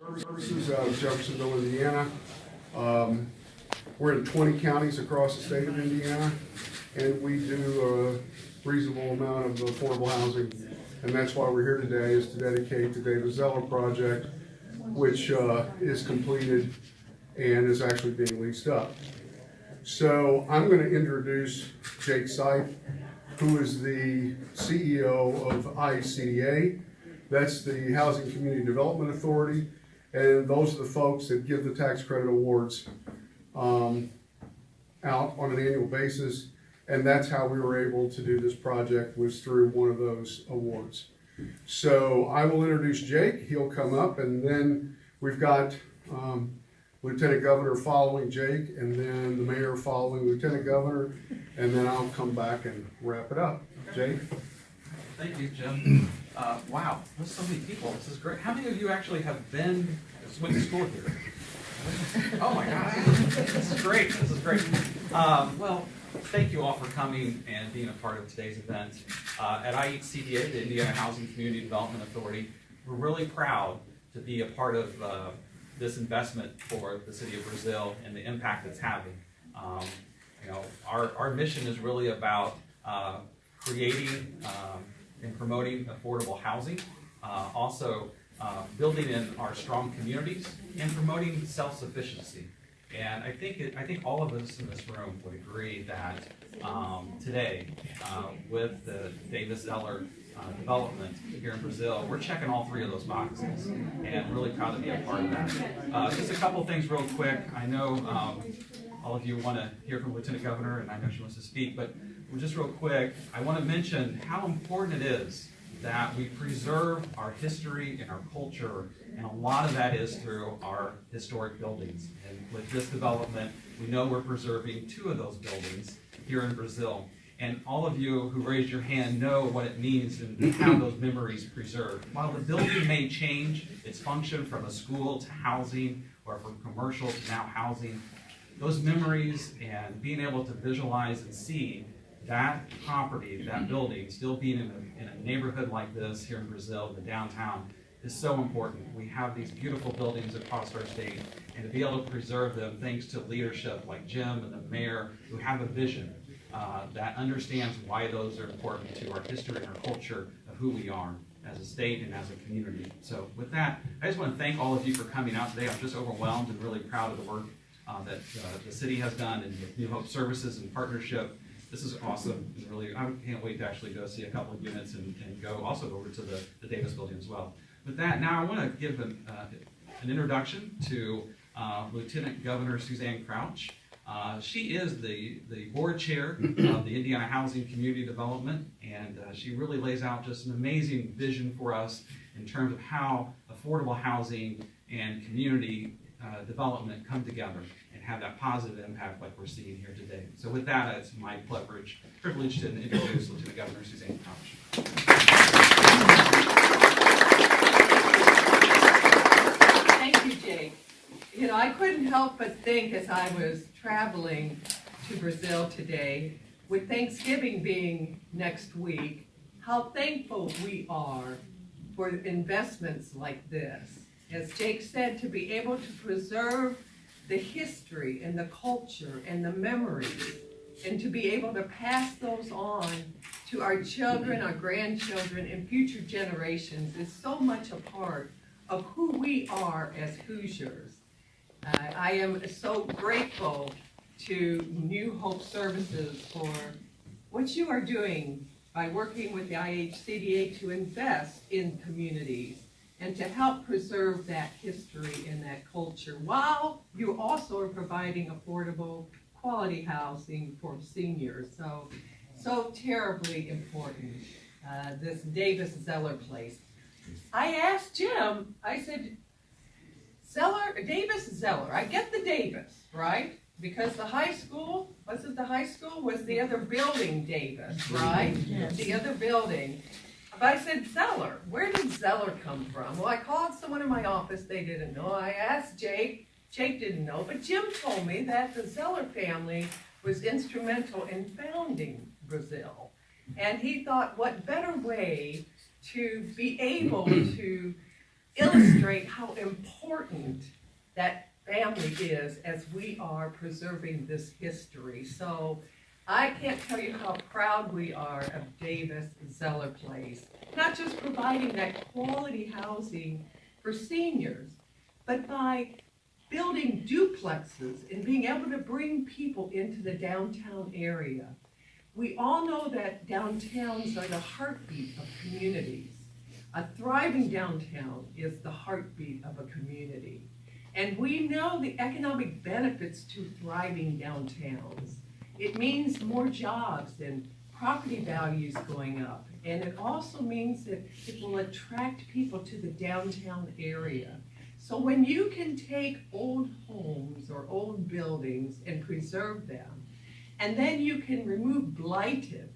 Services out of Jeffersonville, Indiana. We're in 20 counties across the state of Indiana, and we do a reasonable amount of affordable housing. And that's why we're here today, is to dedicate the Davis-Zeller project, which is completed and is actually being leased up. So I'm going to introduce Jake Seif, who is the CEO of ICDA. That's the Housing Community Development Authority. And those are the folks that give the tax credit awards out on an annual basis. And that's how we were able to do this project, was through one of those awards. So I will introduce Jake. He'll come up, and then we've got Lieutenant Governor following Jake, and then the mayor following Lieutenant Governor, and then I'll come back and wrap it up. Jake? Thank you, Jim. Wow, there's so many people. This is great. How many of you actually have went to school here? Oh my God, this is great. This is great. Well, thank you all for coming and being a part of today's event. At ICDA, the Indiana Housing Community Development Authority, we're really proud to be a part of this investment for the city of Brazil and the impact it's having. Our mission is really about creating and promoting affordable housing, also building in our strong communities and promoting self-sufficiency. And I think all of us in this room would agree that today, with the Davis-Zeller development here in Brazil, we're checking all three of those boxes, and really proud to be a part of that. Just a couple things real quick. I know all of you want to hear from Lieutenant Governor, and I know she wants to speak, but just real quick, I want to mention how important it is that we preserve our history and our culture, and a lot of that is through our historic buildings. And with this development, we know we're preserving two of those buildings here in Brazil. And all of you who raised your hand know what it means and how those memories preserved. While the building may change its function from a school to housing, or from commercial to now housing, those memories and being able to visualize and see that property, that building, still being in a neighborhood like this here in Brazil, the downtown, is so important. We have these beautiful buildings across our state, and to be able to preserve them thanks to leadership like Jim and the mayor, who have a vision that understands why those are important to our history and our culture of who we are as a state and as a community. So with that, I just want to thank all of you for coming out today. I'm just overwhelmed and really proud of the work that the city has done, and with New Hope Services and partnership. This is awesome, and really, I can't wait to actually go see a couple of units and go also over to the Davis building as well. With that, now I want to give an introduction to Lieutenant Governor Suzanne Crouch. She is the board chair of the Indiana Housing Community Development, and she really lays out just an amazing vision for us in terms of how affordable housing and community development come together and have that positive impact like we're seeing here today. So with that, it's my privilege to introduce Lieutenant Governor Suzanne Crouch. Thank you, Jake. I couldn't help but think as I was traveling to Brazil today, with Thanksgiving being next week, how thankful we are for investments like this. As Jake said, to be able to preserve the history and the culture and the memories, and to be able to pass those on to our children, our grandchildren, and future generations is so much a part of who we are as Hoosiers. I am so grateful to New Hope Services for what you are doing by working with the IHCDA to invest in communities and to help preserve that history and that culture, while you also are providing affordable, quality housing for seniors. So terribly important, this Davis-Zeller place. I asked Jim, I said, Davis-Zeller, I get the Davis, right? Because the high school, was the other building Davis, right? Yes. The other building. But I said, Zeller, where did Zeller come from? Well, I called someone in my office, they didn't know. I asked Jake didn't know, but Jim told me that the Zeller family was instrumental in founding Brazil. And he thought, what better way to be able to illustrate how important that family is as we are preserving this history. So I can't tell you how proud we are of Davis-Zeller Place, not just providing that quality housing for seniors, but by building duplexes and being able to bring people into the downtown area. We all know that downtowns are the heartbeat of communities. A thriving downtown is the heartbeat of a community. And we know the economic benefits to thriving downtowns. It means more jobs and property values going up. And it also means that it will attract people to the downtown area. So when you can take old homes or old buildings and preserve them, and then you can remove blighted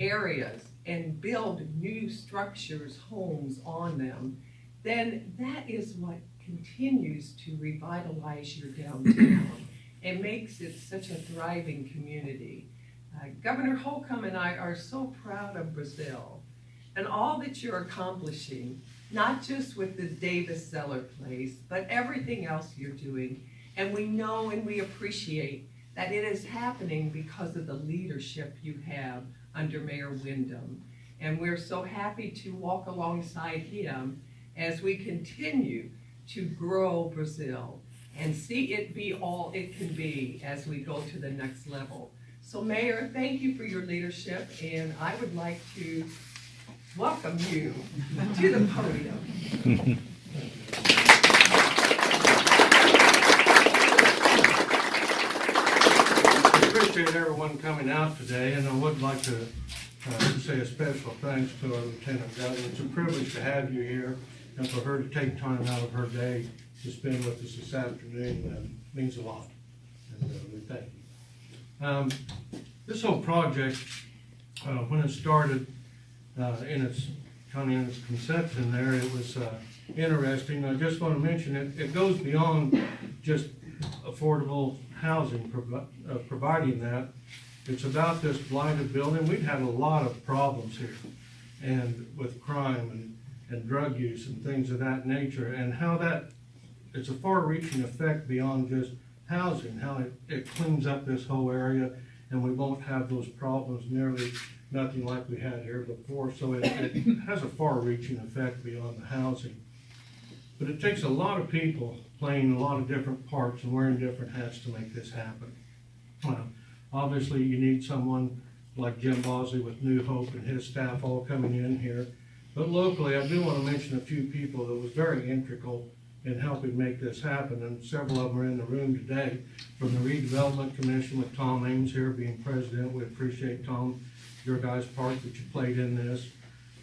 areas and build new structures, homes on them, then that is what continues to revitalize your downtown and makes it such a thriving community. Governor Holcomb and I are so proud of Brazil and all that you're accomplishing, not just with the Davis-Zeller Place, but everything else you're doing. And we know and we appreciate that it is happening because of the leadership you have under Mayor Wyndham. And we're so happy to walk alongside him as we continue to grow Brazil and see it be all it can be as we go to the next level. So Mayor, thank you for your leadership, and I would like to welcome you to the podium. I appreciate everyone coming out today, and I would like to say a special thanks to our Lieutenant Governor. It's a privilege to have you here, and for her to take time out of her day to spend with us this afternoon means a lot, and we thank you. This whole project, when it started in its conception there, it was interesting. I just want to mention it goes beyond just affordable housing, providing that. It's about this blighted building. We've had a lot of problems here, and with crime and drug use and things of that nature, and how it's a far-reaching effect beyond just housing, how it cleans up this whole area, and we won't have those problems, nearly nothing like we had here before. So it has a far-reaching effect beyond the housing. But it takes a lot of people playing a lot of different parts and wearing different hats to make this happen. Obviously, you need someone like Jim Bosley with New Hope and his staff all coming in here. But locally, I do want to mention a few people that was very integral in helping make this happen, and several of them are in the room today. From the Redevelopment Commission with Tom Ames here being president, we appreciate, Tom, your guys' part that you played in this.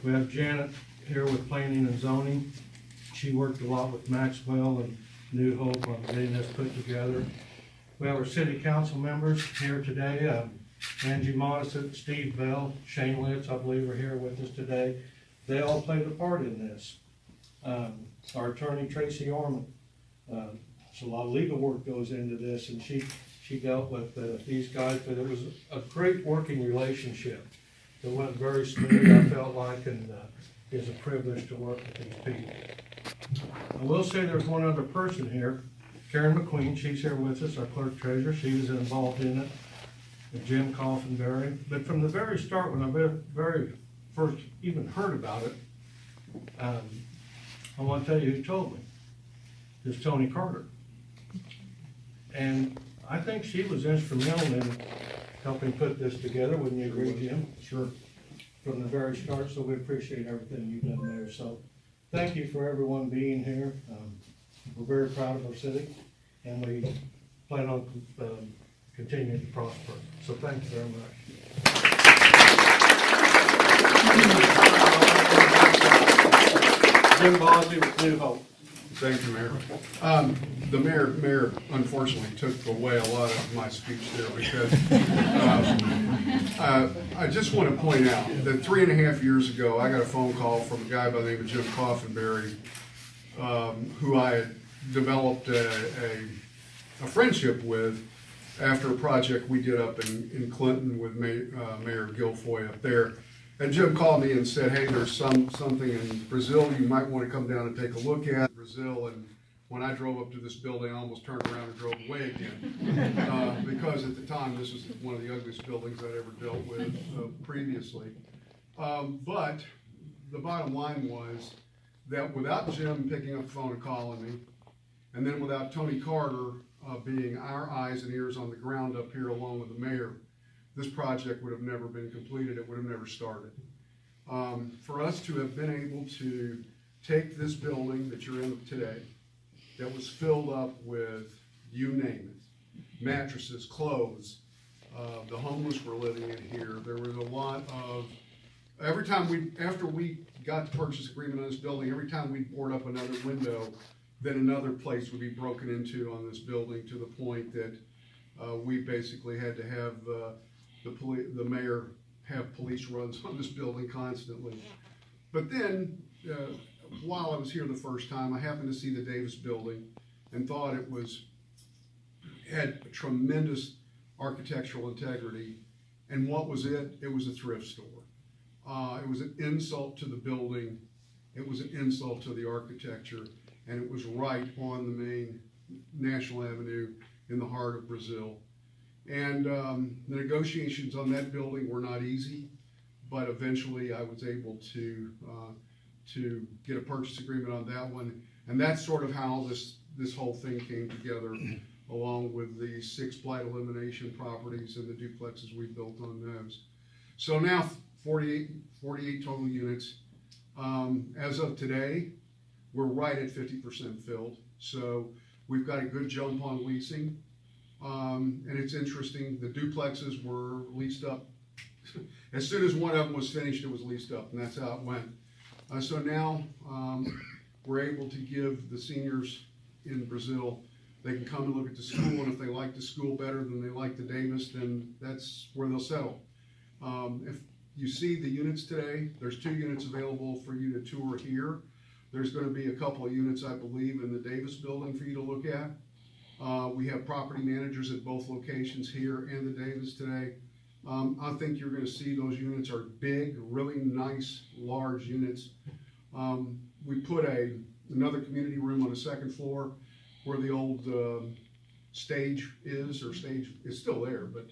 We have Janet here with Planning and Zoning. She worked a lot with Maxwell and New Hope on getting this put together. We have our city council members here today, Angie Modisett, Steve Bell, Shane Litz, I believe, are here with us today. They all played a part in this. Our attorney, Tracy Orman. So a lot of legal work goes into this, and she dealt with these guys, but it was a great working relationship. It went very smooth, I felt like, and it's a privilege to work with these people. I will say there's one other person here, Karen McQueen. She's here with us, our clerk treasurer. She was involved in it, and Jim Coffenberry. But from the very start, when I very first even heard about it, I want to tell you who told me. It's Tony Carter. And I think she was instrumental in helping put this together. Wouldn't you agree, Jim? Sure. From the very start, so we appreciate everything you've done there. So thank you for everyone being here. We're very proud of our city, and we plan on continuing to prosper. So thank you very much. Jim Bosley with New Hope. Thank you, Mayor. The mayor unfortunately took away a lot of my speech there because I just want to point out that 3.5 years ago, I got a phone call from a guy by the name of Jim Coffenberry, who I had developed a friendship with after a project we did up in Clinton with Mayor Guilfoyle up there. And Jim called me and said, hey, there's something in Brazil you might want to come down and take a look at. Brazil, and when I drove up to this building, I almost turned around and drove away again. Because at the time, this was one of the ugliest buildings I'd ever dealt with previously. But the bottom line was that without Jim picking up the phone and calling me, and then without Tony Carter being our eyes and ears on the ground up here along with the mayor, this project would have never been completed, it would have never started. For us to have been able to take this building that you're in today, that was filled up with, you name it, mattresses, clothes, the homeless were living in here, there was a lot of, after we got the purchase agreement on this building, every time we board up another window, then another place would be broken into on this building, to the point that we basically had to have the mayor have police runs on this building constantly. But then, while I was here the first time, I happened to see the Davis building and thought it had a tremendous architectural integrity. And what was it? It was a thrift store. It was an insult to the building. It was an insult to the architecture. And it was right on the main National Avenue in the heart of Brazil. And the negotiations on that building were not easy, but eventually I was able to get a purchase agreement on that one. And that's sort of how this whole thing came together, along with the 6 blight elimination properties and the duplexes we built on those. So now 48 total units. As of today, we're right at 50% filled. So we've got a good jump on leasing. And it's interesting, the duplexes were leased up. As soon as one of them was finished, it was leased up, and that's how it went. So now we're able to give the seniors in Brazil, they can come and look at the school, and if they like the school better than they like the Davis, then that's where they'll settle. If you see the units today, there's 2 units available for you to tour here. There's going to be a couple of units, I believe, in the Davis building for you to look at. We have property managers at both locations here and the Davis today. I think you're going to see those units are big, really nice, large units. We put another community room on the 2nd floor where the old stage is, or stage is still there, but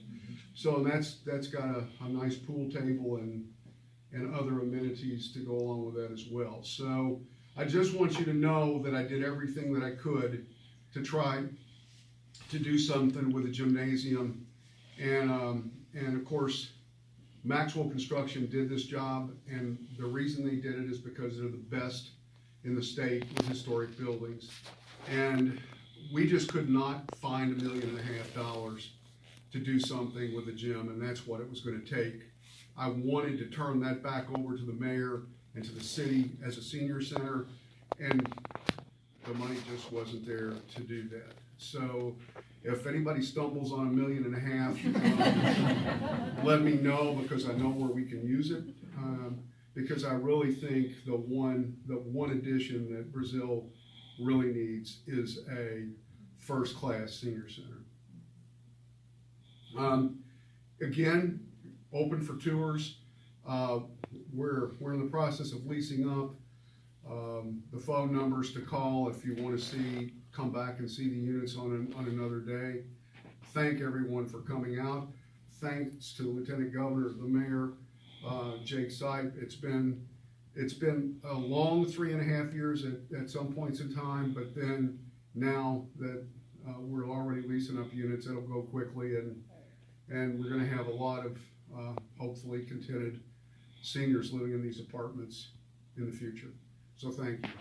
so that's got a nice pool table and other amenities to go along with that as well. So I just want you to know that I did everything that I could to try to do something with the gymnasium, and of course Maxwell Construction did this job, and the reason they did it is because they're the best in the state with historic buildings, and we just could not find $1.5 million to do something with the gym, and that's what it was going to take. I wanted to turn that back over to the mayor and to the city as a senior center, and the money just wasn't there to do that. So if anybody stumbles on $1.5 million, let me know, because I know where we can use it. Because I really think the one addition that Brazil really needs is a first-class senior center. Again, open for tours. We're in the process of leasing up. The phone numbers to call if you want to come back and see the units on another day. Thank everyone for coming out. Thanks to the Lieutenant Governor, the Mayor, Jake Sipe. It's been a long 3.5 years at some points in time, but then now that we're already leasing up units, it'll go quickly, and we're going to have a lot of hopefully contented seniors living in these apartments in the future. So thank you.